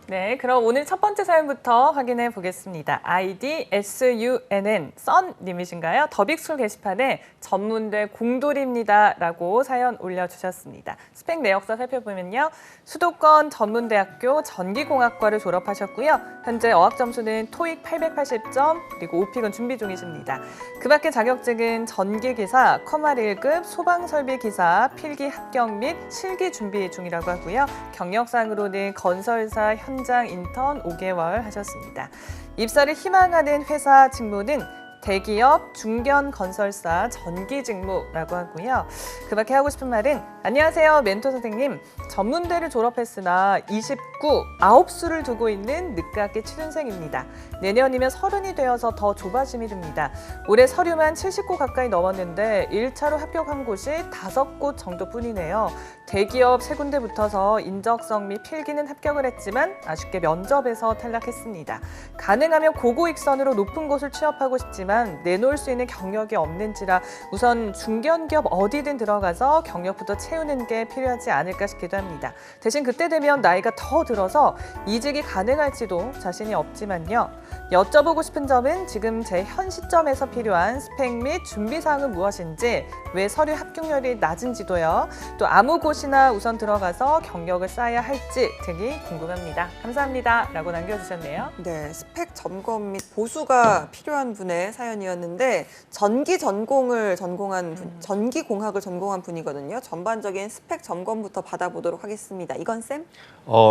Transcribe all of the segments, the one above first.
네, 그럼 오늘 첫 번째 사연부터 확인해 보겠습니다. 아이디 SUNN 썬님이신가요? 더빅스쿨 게시판에 전문대 공돌입니다라고 사연 올려주셨습니다. 스펙 내역서 살펴보면요. 수도권 전문대학교 전기공학과를 졸업하셨고요. 현재 어학 점수는 토익 880점, 그리고 오픽은 준비 중이십니다. 그 밖에 자격증은 전기기사, 컴활 1급, 소방설비기사, 필기 합격 및 실기 준비 중이라고 하고요. 경력상으로는 건설사 현장 인턴 5개월 하셨습니다. 입사를 희망하는 회사 직무는 대기업 중견 건설사 전기 직무라고 하고요. 그 밖에 하고 싶은 말은 안녕하세요 멘토 선생님. 전문대를 졸업했으나 29, 9수를 두고 있는 늦깎이 취준생입니다. 내년이면 30이 되어서 더 조바심이 듭니다. 올해 서류만 70곳 가까이 넘었는데 1차로 합격한 곳이 5곳 정도뿐이네요. 대기업 3군데 붙어서 인적성 및 필기는 합격을 했지만 아쉽게 면접에서 탈락했습니다. 가능하면 고고익선으로 높은 곳을 취업하고 싶지만 내놓을 수 있는 경력이 없는지라 우선 중견기업 어디든 들어가서 경력부터 채우는 게 필요하지 않을까 싶기도 합니다. 대신 그때 되면 나이가 더 들어서 이직이 가능할지도 자신이 없지만요. 여쭤보고 싶은 점은 지금 제 현 시점에서 필요한 스펙 및 준비사항은 무엇인지, 왜 서류 합격률이 낮은지도요. 또 아무 곳이나 우선 들어가서 경력을 쌓아야 할지 등이 궁금합니다. 감사합니다. 라고 남겨주셨네요. 네, 스펙 점검 및 보수가 필요한 분의 사연이었는데 전기 전공을 전공한 분, 전기공학을 전공한 분이거든요. 전반적인 스펙 점검부터 받아보도록 하겠습니다. 이건 쌤?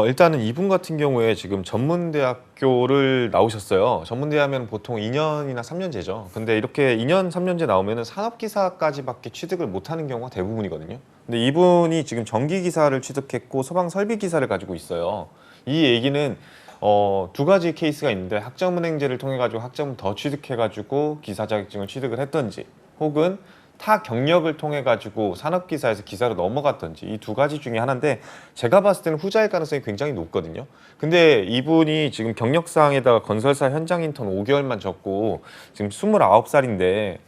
일단은 이분 같은 경우에 지금 전문대학교를 나오셨어요. 전문대 하면 보통 2년이나 3년제죠. 근데 이렇게 2년, 3년제 나오면 산업기사까지밖에 취득을 못하는 경우가 대부분이거든요. 근데 이분이 지금 전기기사를 취득했고 소방설비기사를 가지고 있어요. 이 얘기는 두 가지 케이스가 있는데 학점은행제를 통해 가지고 학점을 더 취득해 가지고 기사 자격증을 취득을 했던지, 혹은 타 경력을 통해 가지고 산업기사에서 기사로 넘어갔던지, 이 두 가지 중에 하나인데 제가 봤을 때는 후자일 가능성이 굉장히 높거든요. 근데 이분이 지금 경력사항에다가 건설사 현장 인턴 5개월만 적고 지금 29살인데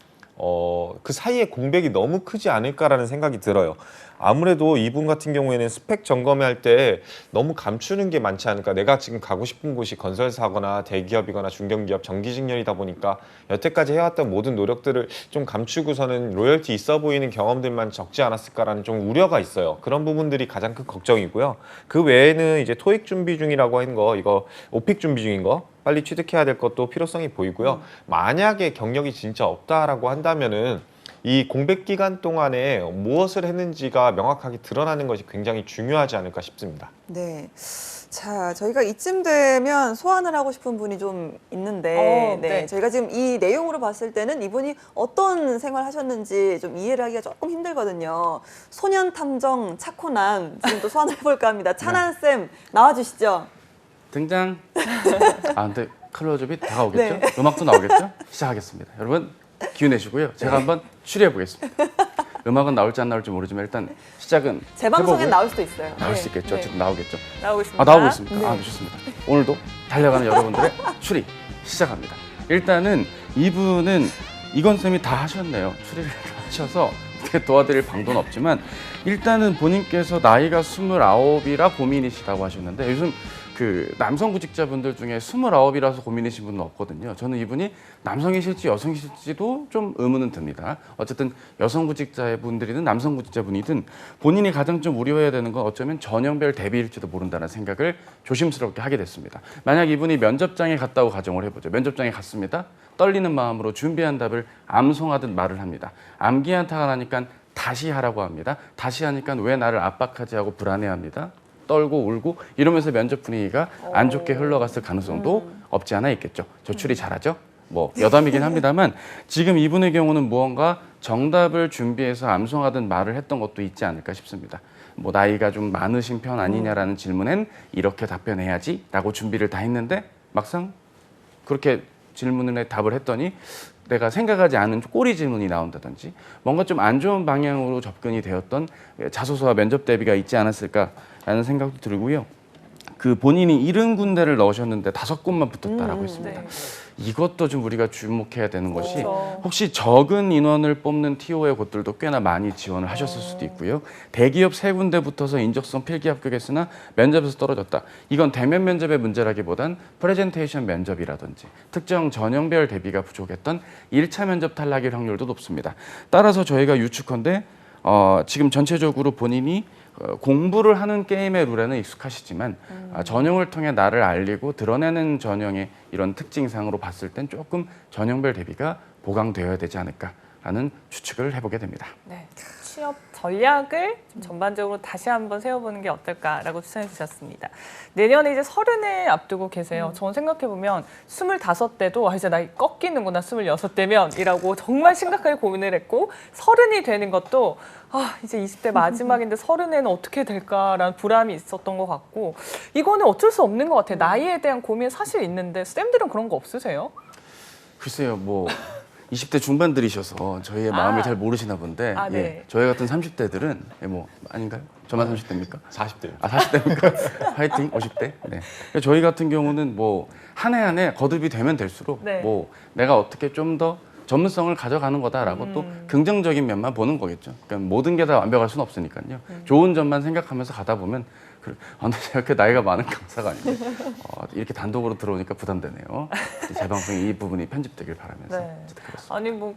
그 사이에 공백이 너무 크지 않을까라는 생각이 들어요. 아무래도 이분 같은 경우에는 스펙 점검할 때 너무 감추는 게 많지 않을까. 내가 지금 가고 싶은 곳이 건설사거나 대기업이거나 중견기업, 정기직렬이다 보니까 여태까지 해왔던 모든 노력들을 좀 감추고서는 로열티 있어 보이는 경험들만 적지 않았을까라는 좀 우려가 있어요. 그런 부분들이 가장 큰 걱정이고요. 그 외에는 이제 토익 준비 중이라고 하는 거, 이거 오픽 준비 중인 거 빨리 취득해야 될 것도 필요성이 보이고요. 만약에 경력이 진짜 없다라고 한다면은 이 공백 기간 동안에 무엇을 했는지가 명확하게 드러나는 것이 굉장히 중요하지 않을까 싶습니다. 네. 자, 저희가 이쯤 되면 소환을 하고 싶은 분이 좀 있는데, 네. 저희가 지금 이 내용으로 봤을 때는 이분이 어떤 생활 하셨는지 좀 이해를 하기가 조금 힘들거든요. 소년 탐정 차코남 지금 또 소환을 해볼까 합니다. 찬한 쌤 나와주시죠. 등장. 근데 클로즈업이 다가오겠죠? 네. 음악도 나오겠죠? 시작하겠습니다. 여러분 기운 내시고요. 제가 한번 추리해 보겠습니다. 음악은 나올지 안 나올지 모르지만 일단 시작은 제 방송엔 해보고요. 나올 수도 있어요. 나올 네. 수 있겠죠. 네. 어쨌든 나오겠죠. 나오고 있습니다. 나오고 있습니까? 네. 좋습니다. 오늘도 달려가는 여러분들의 추리 시작합니다. 일단은 이분은 이건 쌤이 다 하셨네요. 추리를 하셔서 어떻게 도와드릴 방도는 없지만 일단은 본인께서 나이가 29이라 고민이시다고 하셨는데 요즘 그 남성 구직자분들 중에 29이라서 고민이신 분은 없거든요. 저는 이분이 남성이실지 여성이실지도 좀 의문은 듭니다. 어쨌든 여성 구직자분들이든 남성 구직자분이든 본인이 가장 좀 우려해야 되는 건 어쩌면 전형별 대비일지도 모른다는 생각을 조심스럽게 하게 됐습니다. 만약 이분이 면접장에 갔다고 가정을 해보죠. 면접장에 갔습니다. 떨리는 마음으로 준비한 답을 암송하듯 말을 합니다. 암기 한타가 나니까 다시 하라고 합니다. 다시 하니까 왜 나를 압박하지 하고 불안해합니다. 떨고 울고 이러면서 면접 분위기가 안 좋게 흘러갔을 가능성도 없지 않아 있겠죠. 저 추리 잘하죠? 뭐 여담이긴 합니다만 지금 이분의 경우는 무언가 정답을 준비해서 암송하듯 말을 했던 것도 있지 않을까 싶습니다. 뭐 나이가 좀 많으신 편 아니냐라는 질문엔 이렇게 답변해야지 라고 준비를 다 했는데 막상 그렇게 질문에 답을 했더니 내가 생각하지 않은 꼬리 질문이 나온다든지 뭔가 좀 안 좋은 방향으로 접근이 되었던 자소서와 면접 대비가 있지 않았을까라는 생각도 들고요. 그 본인이 70군데를 넣으셨는데 5곳만 붙었다라고 했습니다. 네. 이것도 좀 우리가 주목해야 되는 것이 그렇죠. 혹시 적은 인원을 뽑는 TO의 곳들도 꽤나 많이 지원을 하셨을 수도 있고요. 대기업 3군데 붙어서 인적성 필기 합격했으나 면접에서 떨어졌다. 이건 대면 면접의 문제라기보단 프레젠테이션 면접이라든지 특정 전형별 대비가 부족했던 1차 면접 탈락일 확률도 높습니다. 따라서 저희가 유추컨대 지금 전체적으로 본인이 공부를 하는 게임의 룰에는 익숙하시지만 전형을 통해 나를 알리고 드러내는 전형의 이런 특징상으로 봤을 땐 조금 전형별 대비가 보강되어야 되지 않을까라는 추측을 해보게 됩니다. 네. 취업 전략을 좀 전반적으로 다시 한번 세워보는 게 어떨까라고 추천해 주셨습니다. 내년에 이제 30을 앞두고 계세요. 저는 생각해보면 25대도 이제 나이 꺾이는구나 26대면이라고 정말 심각하게 고민을 했고 30이 되는 것도 이제 20대 마지막인데 30에는 어떻게 될까라는 불안이 있었던 것 같고 이거는 어쩔 수 없는 것 같아요. 나이에 대한 고민 사실 있는데 쌤들은 그런 거 없으세요? 글쎄요, 뭐 20대 중반들이셔서 저희의 마음을 잘 모르시나 본데 네. 예, 저희 같은 30대들은 뭐 아닌가요? 저만 30대입니까? 40대. 40대입니까? 화이팅 50대. 네. 저희 같은 경우는 뭐 한 해 한 해 거듭이 되면 될수록 네. 뭐 내가 어떻게 좀 더 전문성을 가져가는 거다라고 또 긍정적인 면만 보는 거겠죠. 그러니까 모든 게 다 완벽할 수는 없으니까요. 좋은 점만 생각하면서 가다 보면 근데 이렇게 나이가 많은 강사가 아닌데 이렇게 단독으로 들어오니까 부담되네요. 제 방송에 이 부분이 편집되길 바라면서 네. 그렇습니다. 아니 뭐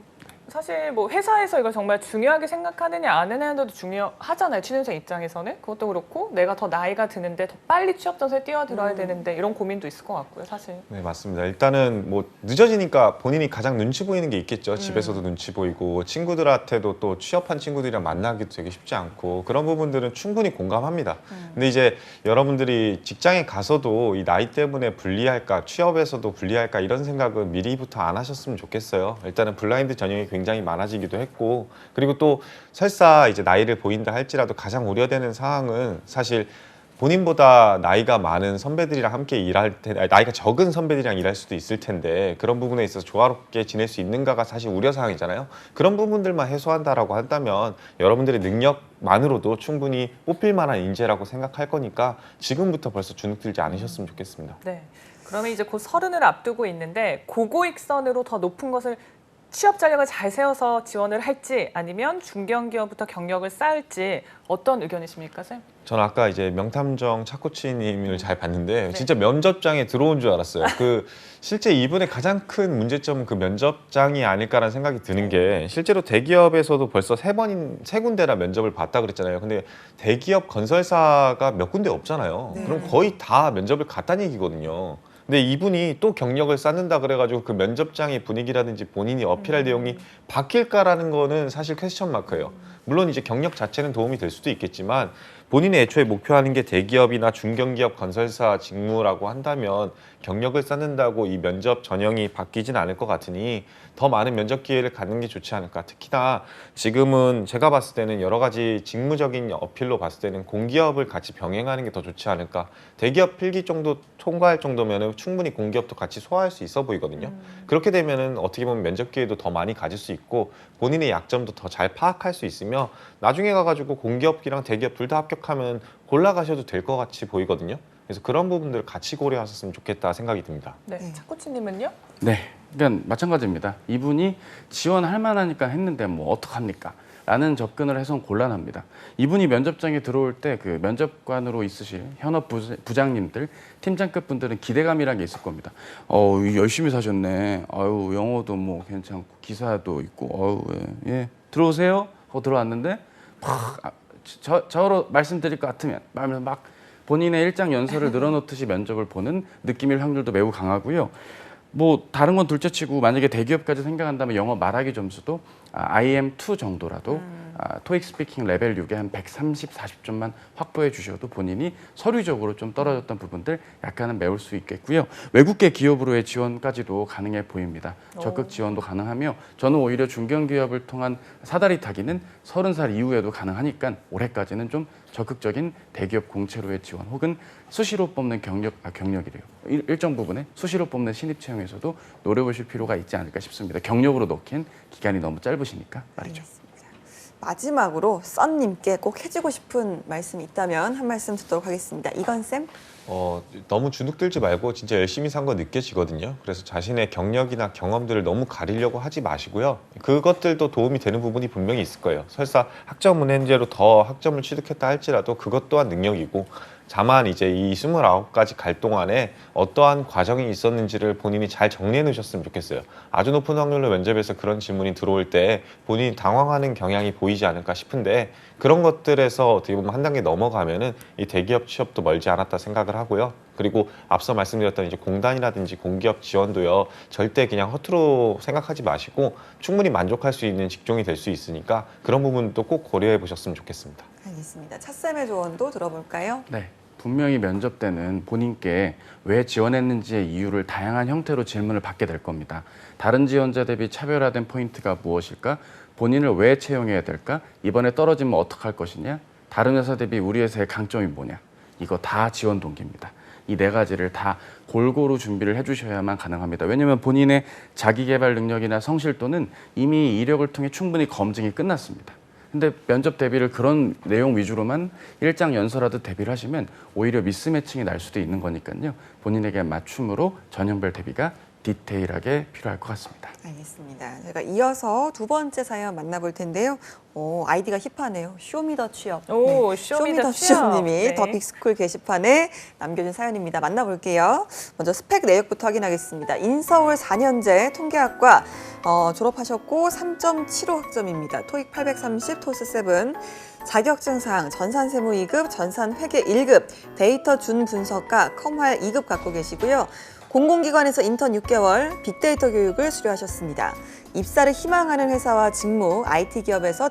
사실 뭐 회사에서 이걸 정말 중요하게 생각하느냐 안 하느냐도 중요하잖아요. 취준생 입장에서는 그것도 그렇고 내가 더 나이가 드는데 더 빨리 취업 전선에 뛰어들어야 되는데 이런 고민도 있을 것 같고요, 사실. 네, 맞습니다. 일단은 뭐 늦어지니까 본인이 가장 눈치 보이는 게 있겠죠. 집에서도 눈치 보이고 친구들한테도 또 취업한 친구들이랑 만나기도 되게 쉽지 않고 그런 부분들은 충분히 공감합니다. 근데 이제 여러분들이 직장에 가서도 이 나이 때문에 불리할까, 취업에서도 불리할까 이런 생각은 미리부터 안 하셨으면 좋겠어요. 일단은 블라인드 전형이 굉장히 많아지기도 했고 그리고 또 설사 이제 나이를 보인다 할지라도 가장 우려되는 상황은 사실 본인보다 나이가 많은 선배들이랑 함께 일할 때 나이가 적은 선배들이랑 일할 수도 있을 텐데 그런 부분에 있어서 조화롭게 지낼 수 있는가가 사실 우려 사항이잖아요. 그런 부분들만 해소한다라고 한다면 여러분들의 능력만으로도 충분히 뽑힐 만한 인재라고 생각할 거니까 지금부터 벌써 주눅 들지 않으셨으면 좋겠습니다. 네. 그러면 이제 곧 30을 앞두고 있는데 고고익선으로 더 높은 것을 취업 전략을 잘 세워서 지원을 할지 아니면 중견기업부터 경력을 쌓을지 어떤 의견이십니까, 쌤? 저는 아까 이제 명탐정 차코치님을 잘 봤는데 진짜 면접장에 들어온 줄 알았어요. 그 실제 이분의 가장 큰 문제점은 그 면접장이 아닐까라는 생각이 드는 게 실제로 대기업에서도 벌써 세 군데나 면접을 봤다 그랬잖아요. 근데 대기업 건설사가 몇 군데 없잖아요. 그럼 거의 다 면접을 갔다는 얘기거든요. 근데 이분이 또 경력을 쌓는다 그래가지고 그 면접장의 분위기라든지 본인이 어필할 내용이 바뀔까라는 거는 사실 퀘스천 마크예요. 물론 이제 경력 자체는 도움이 될 수도 있겠지만 본인이 애초에 목표하는 게 대기업이나 중견기업 건설사 직무라고 한다면 경력을 쌓는다고 이 면접 전형이 바뀌진 않을 것 같으니 더 많은 면접 기회를 갖는 게 좋지 않을까. 특히나 지금은 제가 봤을 때는 여러 가지 직무적인 어필로 봤을 때는 공기업을 같이 병행하는 게 더 좋지 않을까. 대기업 필기 정도 통과할 정도면 충분히 공기업도 같이 소화할 수 있어 보이거든요. 그렇게 되면은 어떻게 보면 면접 기회도 더 많이 가질 수 있고 본인의 약점도 더 잘 파악할 수 있으며 나중에 가가지고 공기업이랑 대기업 둘 다 합격하면 골라가셔도 될 것 같이 보이거든요. 그래서 그런 부분들을 같이 고려하셨으면 좋겠다 생각이 듭니다. 네. 차코치님은요? 네, 그러니까 마찬가지입니다. 이분이 지원할 만하니까 했는데 뭐 어떡합니까? 라는 접근을 해서는 곤란합니다. 이분이 면접장에 들어올 때 그 면접관으로 있으실 현업 부장님들, 팀장급 분들은 기대감이란 게 있을 겁니다. 열심히 사셨네. 아유, 영어도 뭐 괜찮고 기사도 있고. 예. 들어오세요. 하고 들어왔는데 저로 말씀드릴 것 같으면 막 본인의 일장 연설을 늘어놓듯이 면접을 보는 느낌일 확률도 매우 강하고요. 뭐 다른 건 둘째치고 만약에 대기업까지 생각한다면 영어 말하기 점수도 IM2 정도라도 토익 스피킹 레벨 6에 한 130, 40점만 확보해 주셔도 본인이 서류적으로 좀 떨어졌던 부분들 약간은 메울 수 있겠고요. 외국계 기업으로의 지원까지도 가능해 보입니다. 적극 지원도 가능하며 저는 오히려 중견기업을 통한 사다리 타기는 30살 이후에도 가능하니까 올해까지는 좀 적극적인 대기업 공채로의 지원 혹은 수시로 뽑는 경력이래요. 일정 부분에 수시로 뽑는 신입 채용에서도 노려보실 필요가 있지 않을까 싶습니다. 경력으로 넣기엔 기간이 너무 짧으시니까 말이죠. 마지막으로 썬님께 꼭 해주고 싶은 말씀이 있다면 한 말씀 듣도록 하겠습니다. 이건쌤? 너무 주눅들지 말고 진짜 열심히 산 거 느껴지거든요. 그래서 자신의 경력이나 경험들을 너무 가리려고 하지 마시고요. 그것들도 도움이 되는 부분이 분명히 있을 거예요. 설사 학점 문해제로 더 학점을 취득했다 할지라도 그것 또한 능력이고, 다만 이제 이 29가지 갈 동안에 어떠한 과정이 있었는지를 본인이 잘 정리해 놓으셨으면 좋겠어요. 아주 높은 확률로 면접에서 그런 질문이 들어올 때 본인이 당황하는 경향이 보이지 않을까 싶은데, 그런 것들에서 어떻게 보면 한 단계 넘어가면은 이 대기업 취업도 멀지 않았다 생각을 하고요. 그리고 앞서 말씀드렸던 이제 공단이라든지 공기업 지원도요, 절대 그냥 허투루 생각하지 마시고 충분히 만족할 수 있는 직종이 될 수 있으니까 그런 부분도 꼭 고려해 보셨으면 좋겠습니다. 알겠습니다. 차쌤의 조언도 들어볼까요? 네. 분명히 면접 때는 본인께 왜 지원했는지의 이유를 다양한 형태로 질문을 받게 될 겁니다. 다른 지원자 대비 차별화된 포인트가 무엇일까? 본인을 왜 채용해야 될까? 이번에 떨어지면 어떡할 것이냐? 다른 회사 대비 우리 회사의 강점이 뭐냐? 이거 다 지원 동기입니다. 이 네 가지를 다 골고루 준비를 해주셔야만 가능합니다. 왜냐하면 본인의 자기개발 능력이나 성실도는 이미 이력을 통해 충분히 검증이 끝났습니다. 근데 면접 대비를 그런 내용 위주로만 일장 연설하듯 대비를 하시면 오히려 미스매칭이 날 수도 있는 거니까요. 본인에게 맞춤으로 전형별 대비가 디테일하게 필요할 것 같습니다. 알겠습니다. 제가 이어서 두 번째 사연 만나볼 텐데요. 아이디가 힙하네요. 쇼미더 취업. 오, 쇼미더 취업. 취업님이 네. 더 빅스쿨 게시판에 남겨준 사연입니다. 만나볼게요. 먼저 스펙 내역부터 확인하겠습니다. 인서울 4년제 통계학과 졸업하셨고 3.75 학점입니다. 토익 830, 토스 7. 자격증 사항 전산세무 2급, 전산회계 1급, 데이터 준분석가 컴활 2급 갖고 계시고요. 공공기관에서 인턴 6개월, 빅데이터 교육을 수료하셨습니다. 입사를 희망하는 회사와 직무, IT 기업에서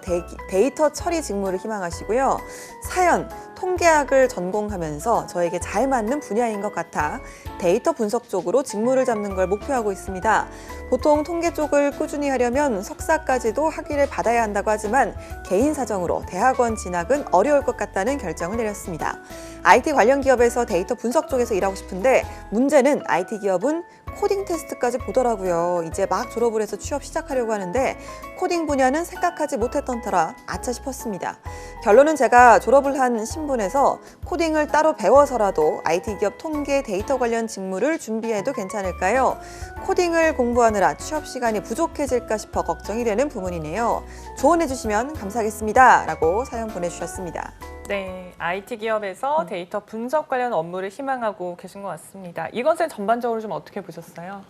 데이터 처리 직무를 희망하시고요. 사연, 통계학을 전공하면서 저에게 잘 맞는 분야인 것 같아 데이터 분석 쪽으로 직무를 잡는 걸 목표하고 있습니다. 보통 통계 쪽을 꾸준히 하려면 석사까지도 학위를 받아야 한다고 하지만 개인 사정으로 대학원 진학은 어려울 것 같다는 결정을 내렸습니다. IT 관련 기업에서 데이터 분석 쪽에서 일하고 싶은데 문제는 IT 기업은 코딩 테스트까지 보더라고요. 이제 막 졸업을 해서 취업 시작하려고 하는데 코딩 분야는 생각하지 못했던 터라 아차 싶었습니다. 결론은 제가 졸업을 한 신분에서 코딩을 따로 배워서라도 IT 기업 통계 데이터 관련 직무를 준비해도 괜찮을까요? 코딩을 공부하느라 취업 시간이 부족해질까 싶어 걱정이 되는 부분이네요. 조언해 주시면 감사하겠습니다. 라고 사연 보내주셨습니다. 네, IT 기업에서 데이터 분석 관련 업무를 희망하고 계신 것 같습니다. 이건쌤 전반적으로 좀 어떻게 보셨어요?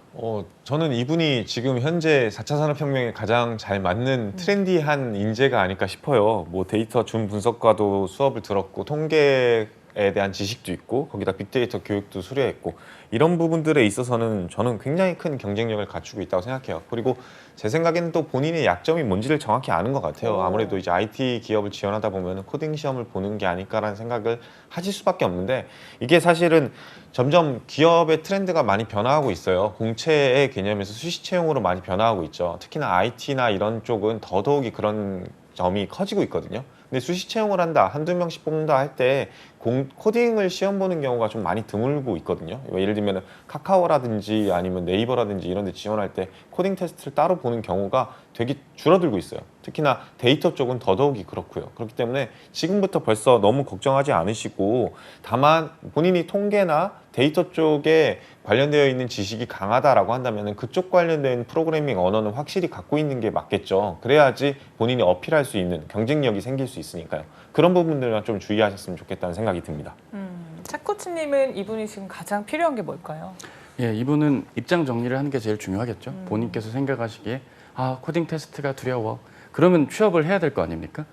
저는 이분이 지금 현재 4차 산업혁명에 가장 잘 맞는 트렌디한 인재가 아닐까 싶어요. 뭐 데이터 준 분석과도 수업을 들었고 통계에 대한 지식도 있고 거기다 빅데이터 교육도 수료했고 이런 부분들에 있어서는 저는 굉장히 큰 경쟁력을 갖추고 있다고 생각해요. 그리고 제 생각에는 또 본인의 약점이 뭔지를 정확히 아는 것 같아요. 아무래도 이제 IT 기업을 지원하다 보면 코딩 시험을 보는 게 아닐까라는 생각을 하실 수밖에 없는데, 이게 사실은 점점 기업의 트렌드가 많이 변화하고 있어요. 공채의 개념에서 수시 채용으로 많이 변화하고 있죠. 특히나 IT나 이런 쪽은 더더욱이 그런 점이 커지고 있거든요. 근데 수시 채용을 한다, 한두 명씩 뽑는다 할 때 코딩을 시험 보는 경우가 좀 많이 드물고 있거든요. 예를 들면 카카오라든지 아니면 네이버라든지 이런 데 지원할 때 코딩 테스트를 따로 보는 경우가 되게 줄어들고 있어요. 특히나 데이터 쪽은 더더욱이 그렇고요. 그렇기 때문에 지금부터 벌써 너무 걱정하지 않으시고, 다만 본인이 통계나 데이터 쪽에 관련되어 있는 지식이 강하다라고 한다면 그쪽 관련된 프로그래밍 언어는 확실히 갖고 있는 게 맞겠죠. 그래야지 본인이 어필할 수 있는 경쟁력이 생길 수 있으니까요. 그런 부분들만 좀 주의하셨으면 좋겠다는 생각이 듭니다. 차코치님은 이분이 지금 가장 필요한 게 뭘까요? 예, 이분은 입장 정리를 하는 게 제일 중요하겠죠. 본인께서 생각하시기에 코딩 테스트가 두려워. 그러면 취업을 해야 될 거 아닙니까?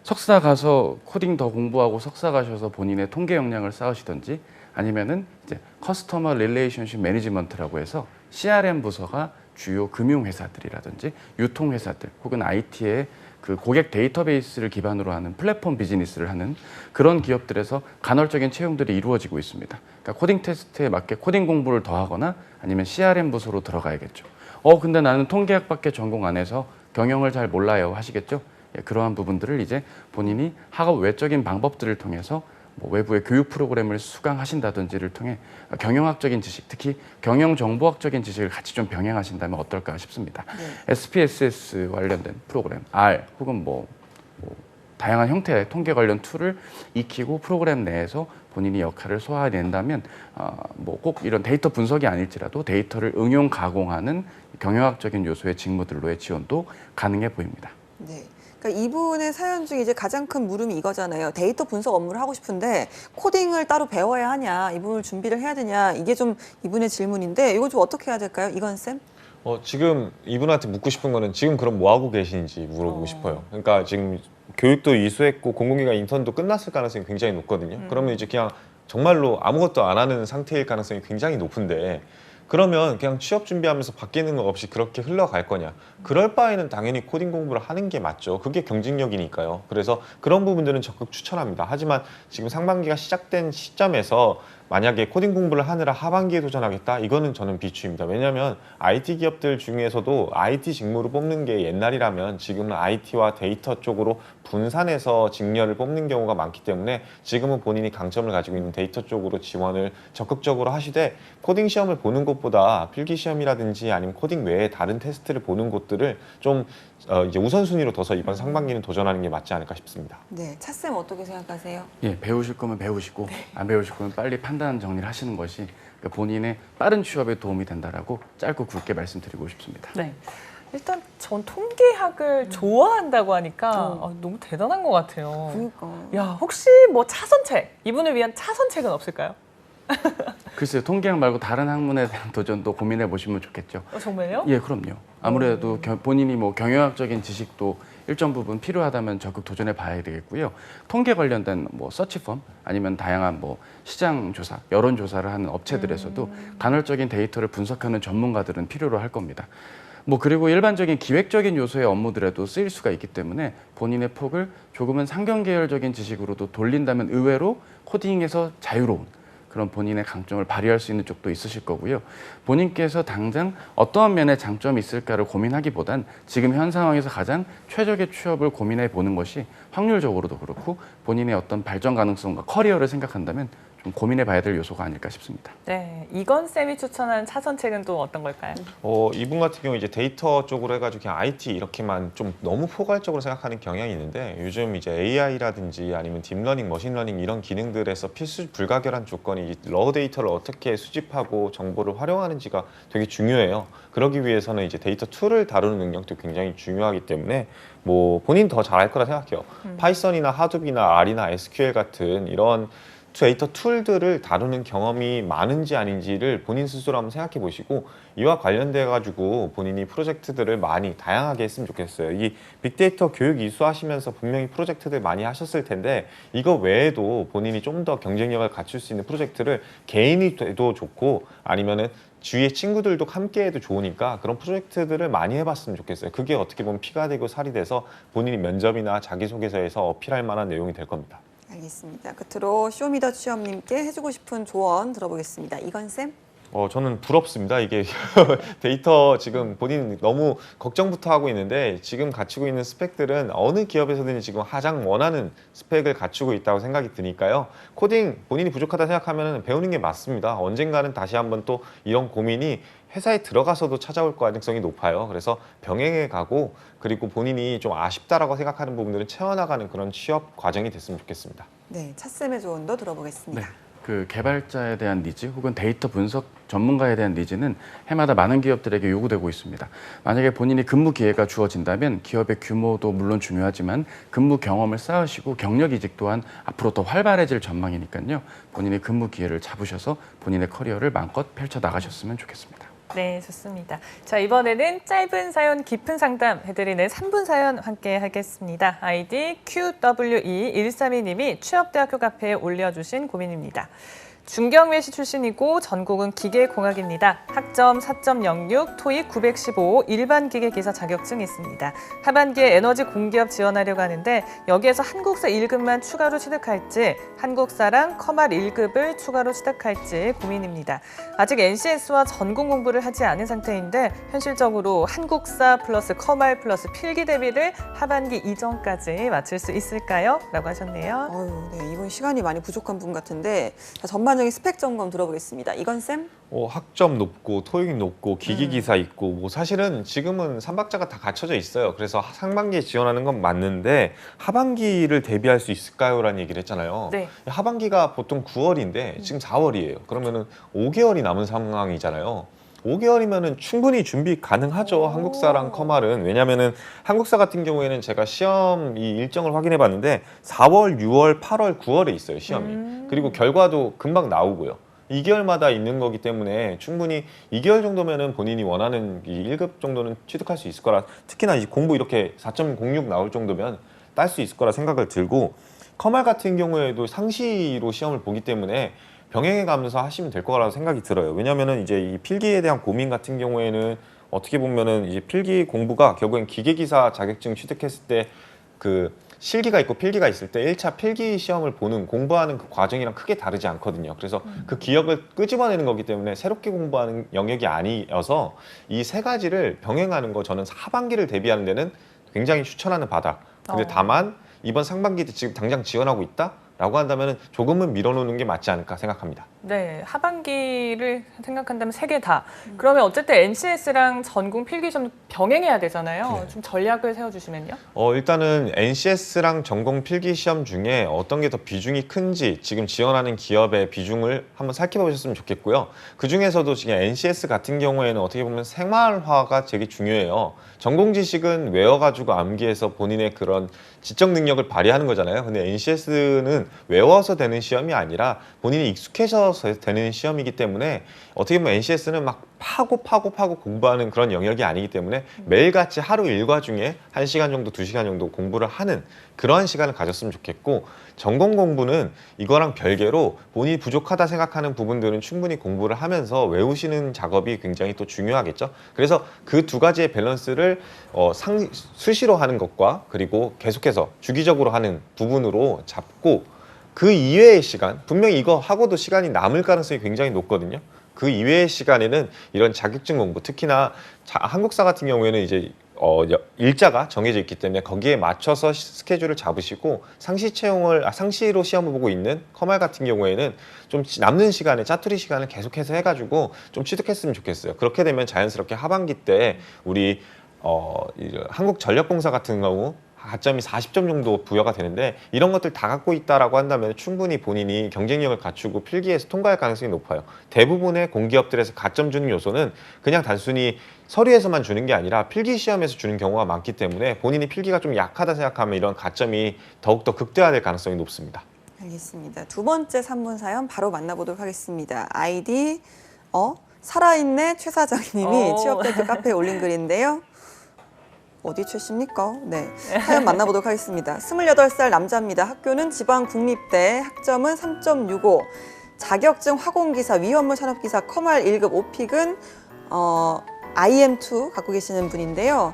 석사 가서 코딩 더 공부하고 석사 가셔서 본인의 통계 역량을 쌓으시든지, 아니면은 이제 커스터머 릴레이션십 매니지먼트라고 해서 CRM 부서가 주요 금융회사들이라든지 유통회사들 혹은 IT의 그 고객 데이터베이스를 기반으로 하는 플랫폼 비즈니스를 하는 그런 기업들에서 간헐적인 채용들이 이루어지고 있습니다. 그러니까 코딩 테스트에 맞게 코딩 공부를 더 하거나 아니면 CRM 부서로 들어가야겠죠. 근데 나는 통계학밖에 전공 안 해서 경영을 잘 몰라요 하시겠죠. 예, 그러한 부분들을 이제 본인이 학업 외적인 방법들을 통해서 뭐 외부의 교육 프로그램을 수강하신다든지를 통해 경영학적인 지식, 특히 경영정보학적인 지식을 같이 좀 병행하신다면 어떨까 싶습니다. 네. SPSS 관련된 프로그램, R 혹은 뭐 뭐 다양한 형태의 통계 관련 툴을 익히고 프로그램 내에서 본인이 역할을 소화해낸다면 뭐 꼭 이런 데이터 분석이 아닐지라도 데이터를 응용 가공하는 경영학적인 요소의 직무들로의 지원도 가능해 보입니다. 네. 그러니까 이분의 사연 중에 이제 가장 큰 물음이 이거잖아요. 데이터 분석 업무를 하고 싶은데 코딩을 따로 배워야 하냐, 이분을 준비를 해야 되냐, 이게 좀 이분의 질문인데 이건 좀 어떻게 해야 될까요, 이건 쌤? 지금 이분한테 묻고 싶은 거는 지금 그럼 뭐 하고 계신지 물어보고 싶어요. 그러니까 지금 교육도 이수했고 공공기관 인턴도 끝났을 가능성이 굉장히 높거든요. 그러면 이제 그냥 정말로 아무것도 안 하는 상태일 가능성이 굉장히 높은데 그러면 그냥 취업 준비하면서 바뀌는 거 없이 그렇게 흘러갈 거냐? 그럴 바에는 당연히 코딩 공부를 하는 게 맞죠. 그게 경쟁력이니까요. 그래서 그런 부분들은 적극 추천합니다. 하지만 지금 상반기가 시작된 시점에서 만약에 코딩 공부를 하느라 하반기에 도전하겠다? 이거는 저는 비추입니다. 왜냐하면 IT 기업들 중에서도 IT 직무를 뽑는 게 옛날이라면 지금은 IT와 데이터 쪽으로 분산해서 직렬을 뽑는 경우가 많기 때문에 지금은 본인이 강점을 가지고 있는 데이터 쪽으로 지원을 적극적으로 하시되 코딩 시험을 보는 것보다 필기 시험이라든지 아니면 코딩 외에 다른 테스트를 보는 곳들을 좀 이제 우선순위로 둬서 이번 상반기는 도전하는 게 맞지 않을까 싶습니다. 네, 차쌤 어떻게 생각하세요? 예, 배우실 거면 배우시고 안 배우실 거면 빨리 판단 정리를 하시는 것이 그러니까 본인의 빠른 취업에 도움이 된다라고 짧고 굵게 말씀드리고 싶습니다. 네. 일단 전 통계학을 좋아한다고 하니까 너무 대단한 것 같아요. 그러니까. 야, 혹시 뭐 차선책, 이분을 위한 차선책은 없을까요? 글쎄요, 통계학 말고 다른 학문에 대한 도전도 고민해 보시면 좋겠죠. 정말요? 예, 그럼요. 아무래도 본인이 뭐 경영학적인 지식도 일정 부분 필요하다면 적극 도전해 봐야 되겠고요. 통계 관련된 뭐 서치펌 아니면 다양한 뭐 시장 조사, 여론 조사를 하는 업체들에서도 간헐적인 데이터를 분석하는 전문가들은 필요로 할 겁니다. 뭐 그리고 일반적인 기획적인 요소의 업무들에도 쓰일 수가 있기 때문에 본인의 폭을 조금은 상경 계열적인 지식으로도 돌린다면 의외로 코딩에서 자유로운 그런 본인의 강점을 발휘할 수 있는 쪽도 있으실 거고요. 본인께서 당장 어떠한 면에 장점이 있을까를 고민하기보단 지금 현 상황에서 가장 최적의 취업을 고민해 보는 것이 확률적으로도 그렇고 본인의 어떤 발전 가능성과 커리어를 생각한다면 좀 고민해 봐야 될 요소가 아닐까 싶습니다. 네, 이건 쌤이 추천한 차선책은 또 어떤 걸까요? 이분 같은 경우 이제 데이터 쪽으로 해가지고 그냥 IT 이렇게만 좀 너무 포괄적으로 생각하는 경향이 있는데 요즘 이제 AI라든지 아니면 딥러닝, 머신러닝 이런 기능들에서 필수 불가결한 조건이 러 데이터를 어떻게 수집하고 정보를 활용하는지가 되게 중요해요. 그러기 위해서는 이제 데이터 툴을 다루는 능력도 굉장히 중요하기 때문에 뭐 본인 더 잘할 거라 생각해요. 파이썬이나 하둡이나 R이나 SQL 같은 이런 데이터 툴들을 다루는 경험이 많은지 아닌지를 본인 스스로 한번 생각해 보시고 이와 관련돼 가지고 본인이 프로젝트들을 많이 다양하게 했으면 좋겠어요. 이 빅데이터 교육 이수하시면서 분명히 프로젝트들 많이 하셨을 텐데 이거 외에도 본인이 좀 더 경쟁력을 갖출 수 있는 프로젝트를 개인이 돼도 좋고 아니면은 주위의 친구들도 함께 해도 좋으니까 그런 프로젝트들을 많이 해봤으면 좋겠어요. 그게 어떻게 보면 피가 되고 살이 돼서 본인이 면접이나 자기소개서에서 어필할 만한 내용이 될 겁니다. 알겠습니다. 끝으로 쇼미더 취업님께 해주고 싶은 조언 들어보겠습니다. 이건 쌤? 저는 부럽습니다. 이게 데이터 지금 본인 너무 걱정부터 하고 있는데 지금 갖추고 있는 스펙들은 어느 기업에서든지 지금 가장 원하는 스펙을 갖추고 있다고 생각이 드니까요. 코딩 본인이 부족하다 생각하면 배우는 게 맞습니다. 언젠가는 다시 한번 또 이런 고민이 회사에 들어가서도 찾아올 가능성이 높아요. 그래서 병행해 가고 그리고 본인이 좀 아쉽다라고 생각하는 부분들은 채워나가는 그런 취업 과정이 됐으면 좋겠습니다. 네, 차쌤의 조언도 들어보겠습니다. 네. 그 개발자에 대한 니즈 혹은 데이터 분석 전문가에 대한 니즈는 해마다 많은 기업들에게 요구되고 있습니다. 만약에 본인이 근무 기회가 주어진다면 기업의 규모도 물론 중요하지만 근무 경험을 쌓으시고 경력 이직 또한 앞으로 더 활발해질 전망이니까요. 본인의 근무 기회를 잡으셔서 본인의 커리어를 마음껏 펼쳐 나가셨으면 좋겠습니다. 네, 좋습니다. 자, 이번에는 짧은 사연, 깊은 상담 해드리는 3분 사연 함께 하겠습니다. 아이디 QWE132님이 취업대학교 카페에 올려주신 고민입니다. 중경외시 출신이고 전공은 기계공학입니다. 학점 4.06, 토익 915, 일반 기계기사 자격증이 있습니다. 하반기에 에너지 공기업 지원하려고 하는데 여기에서 한국사 1급만 추가로 취득할지 한국사랑 커말 1급을 추가로 취득할지 고민입니다. 아직 NCS와 전공 공부를 하지 않은 상태인데 현실적으로 한국사 플러스 커말 플러스 필기 대비를 하반기 이전까지 마칠 수 있을까요? 라고 하셨네요. 네, 이분 시간이 많이 부족한 분 같은데 전반적으로 전반적인 스펙 점검 들어보겠습니다. 이건 쌤? 학점 높고 토익 높고 기기기사 있고 뭐 사실은 지금은 3박자가 다 갖춰져 있어요. 그래서 상반기에 지원하는 건 맞는데 하반기를 대비할 수 있을까요? 라는 얘기를 했잖아요. 네. 하반기가 보통 9월인데 지금 4월이에요. 그러면은 5개월이 남은 상황이잖아요. 5개월이면은 충분히 준비 가능하죠. 한국사랑 커말은. 왜냐면은 한국사 같은 경우에는 제가 시험 이 일정을 확인해 봤는데 4월, 6월, 8월, 9월에 있어요, 시험이. 그리고 결과도 금방 나오고요. 2개월마다 있는 거기 때문에 충분히 2개월 정도면은 본인이 원하는 이 1급 정도는 취득할 수 있을 거라, 특히나 이 공부 이렇게 4.06 나올 정도면 딸 수 있을 거라 생각을 들고, 커말 같은 경우에도 상시로 시험을 보기 때문에 병행해 가면서 하시면 될 거라고 생각이 들어요. 왜냐면은 이제 이 필기에 대한 고민 같은 경우에는 어떻게 보면은 이제 필기 공부가 결국엔 기계기사 자격증 취득했을 때 그 실기가 있고 필기가 있을 때 1차 필기 시험을 보는 공부하는 그 과정이랑 크게 다르지 않거든요. 그래서 그 기억을 끄집어내는 거기 때문에 새롭게 공부하는 영역이 아니어서 이 세 가지를 병행하는 거 저는 하반기를 대비하는 데는 굉장히 추천하는 바다. 근데 다만 이번 상반기 때 지금 당장 지원하고 있다? 라고 한다면 조금은 밀어놓는 게 맞지 않을까 생각합니다. 네, 하반기를 생각한다면 세 개 다. 그러면 어쨌든 NCS랑 전공 필기시험 병행해야 되잖아요. 네. 좀 전략을 세워주시면요. 일단은 NCS랑 전공 필기 시험 중에 어떤 게 더 비중이 큰지 지금 지원하는 기업의 비중을 한번 살펴보셨으면 좋겠고요. 그 중에서도 지금 NCS 같은 경우에는 어떻게 보면 생활화가 되게 중요해요. 전공 지식은 외워가지고 암기해서 본인의 그런 지적 능력을 발휘하는 거잖아요. 근데 NCS는 외워서 되는 시험이 아니라 본인이 익숙해져서 되는 시험이기 때문에 어떻게 보면 NCS는 막 파고 공부하는 그런 영역이 아니기 때문에 매일같이 하루 일과 중에 1시간 정도, 2시간 정도 공부를 하는 그러한 시간을 가졌으면 좋겠고, 전공 공부는 이거랑 별개로 본인이 부족하다 생각하는 부분들은 충분히 공부를 하면서 외우시는 작업이 굉장히 또 중요하겠죠. 그래서 그 두 가지의 밸런스를 수시로 하는 것과 그리고 계속해서 주기적으로 하는 부분으로 잡고, 그 이외의 시간, 분명히 이거 하고도 시간이 남을 가능성이 굉장히 높거든요. 그 이외의 시간에는 이런 자격증 공부, 특히나 한국사 같은 경우에는 이제 일자가 정해져 있기 때문에 거기에 맞춰서 스케줄을 잡으시고, 상시로 시험을 보고 있는 커말 같은 경우에는 좀 남는 시간에 짜투리 시간을 계속해서 해가지고 좀 취득했으면 좋겠어요. 그렇게 되면 자연스럽게 하반기 때 우리 한국전력공사 같은 경우 가점이 40점 정도 부여가 되는데, 이런 것들 다 갖고 있다라고 한다면 충분히 본인이 경쟁력을 갖추고 필기에서 통과할 가능성이 높아요. 대부분의 공기업들에서 가점 주는 요소는 그냥 단순히 서류에서만 주는 게 아니라 필기 시험에서 주는 경우가 많기 때문에 본인이 필기가 좀 약하다 생각하면 이런 가점이 더욱더 극대화될 가능성이 높습니다. 알겠습니다. 두 번째 3분 사연 바로 만나보도록 하겠습니다. 아이디 살아있네 최 사장님이 취업대표 카페에 올린 글인데요. 어디 최씨입니까? 네, 사연 만나보도록 하겠습니다. 28살 남자입니다. 학교는 지방국립대, 학점은 3.65, 자격증 화공기사, 위험물 산업기사, 커말 1급 5픽은 IM2 갖고 계시는 분인데요.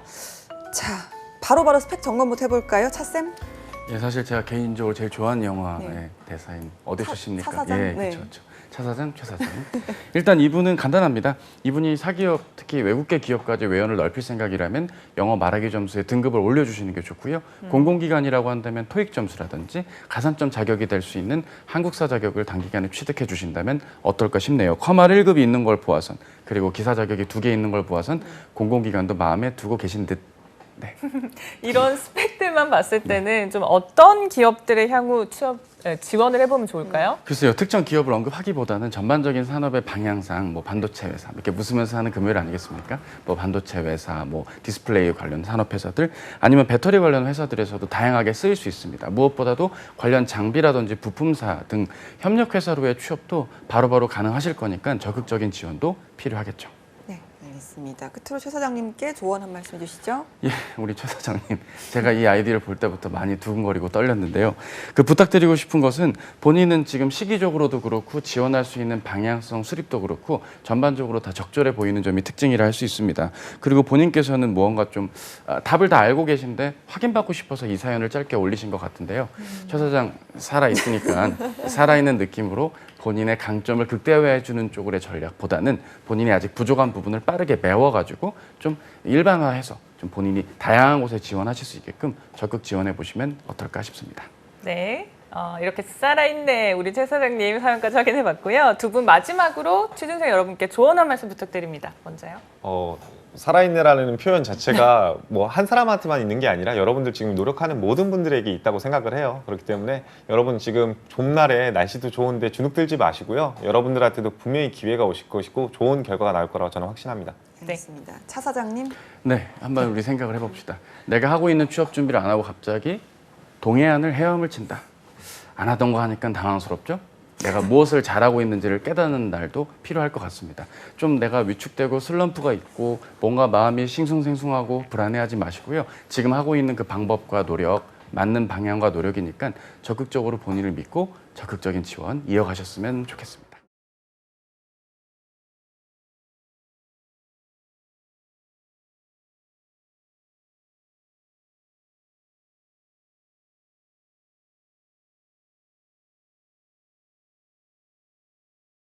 자, 바로바로 스펙 점검부터 해볼까요? 차쌤? 예, 사실 제가 개인적으로 제일 좋아하는 영화의 대사인 어디 출신입니까? 차 사장? 예, 네. 그렇죠. 차 사장, 최 사장. 일단 이분은 간단합니다. 이분이 사기업, 특히 외국계 기업까지 외연을 넓힐 생각이라면 영어 말하기 점수의 등급을 올려주시는 게 좋고요. 공공기관이라고 한다면 토익 점수라든지 가산점 자격이 될 수 있는 한국사 자격을 단기간에 취득해 주신다면 어떨까 싶네요. 커말 1급이 있는 걸 보아선, 그리고 기사 자격이 2개 있는 걸 보아선 공공기관도 마음에 두고 계신 듯. 네. 이런 스펙들만 봤을 때는 좀 어떤 기업들의 향후 지원을 해보면 좋을까요? 글쎄요, 특정 기업을 언급하기보다는 전반적인 산업의 방향상, 뭐 반도체 회사, 이렇게 웃으면서 하는 금요일 아니겠습니까? 뭐 반도체 회사, 뭐 디스플레이 관련 산업 회사들, 아니면 배터리 관련 회사들에서도 다양하게 쓰일 수 있습니다. 무엇보다도 관련 장비라든지 부품사 등 협력 회사로의 취업도 바로바로 가능하실 거니까 적극적인 지원도 필요하겠죠. 네, 알겠습니다. 끝으로 최 사장님께 조언 한 말씀 해주시죠. 예, 우리 최 사장님, 제가 이 아이디를 볼 때부터 많이 두근거리고 떨렸는데요. 부탁드리고 싶은 것은 본인은 지금 시기적으로도 그렇고 지원할 수 있는 방향성 수립도 그렇고 전반적으로 다 적절해 보이는 점이 특징이라 할 수 있습니다. 그리고 본인께서는 무언가 좀 답을 다 알고 계신데 확인받고 싶어서 이 사연을 짧게 올리신 것 같은데요. 최 사장 살아있으니까 살아있는 느낌으로 본인의 강점을 극대화해주는 쪽의 전략보다는 본인이 아직 부족한 부분을 빠르게 메워가지고 좀 일반화해서 좀 본인이 다양한 곳에 지원하실 수 있게끔 적극 지원해 보시면 어떨까 싶습니다. 네. 이렇게 살아있네 우리 최 사장님 사연까지 확인해봤고요. 두 분 마지막으로 취준생 여러분께 조언 한 말씀 부탁드립니다. 먼저요. 살아있네라는 표현 자체가 뭐 한 사람한테만 있는 게 아니라 여러분들 지금 노력하는 모든 분들에게 있다고 생각을 해요. 그렇기 때문에 여러분 지금 봄날에 날씨도 좋은데 주눅 들지 마시고요. 여러분들한테도 분명히 기회가 오실 것이고 좋은 결과가 나올 거라고 저는 확신합니다. 알겠습니다. 차 사장님. 네, 한번 우리 생각을 해봅시다. 내가 하고 있는 취업 준비를 안 하고 갑자기 동해안을 헤엄을 친다. 안 하던 거 하니까 당황스럽죠? 내가 무엇을 잘하고 있는지를 깨닫는 날도 필요할 것 같습니다. 좀 내가 위축되고 슬럼프가 있고 뭔가 마음이 싱숭생숭하고 불안해하지 마시고요. 지금 하고 있는 그 방법과 노력, 맞는 방향과 노력이니까 적극적으로 본인을 믿고 적극적인 지원 이어가셨으면 좋겠습니다.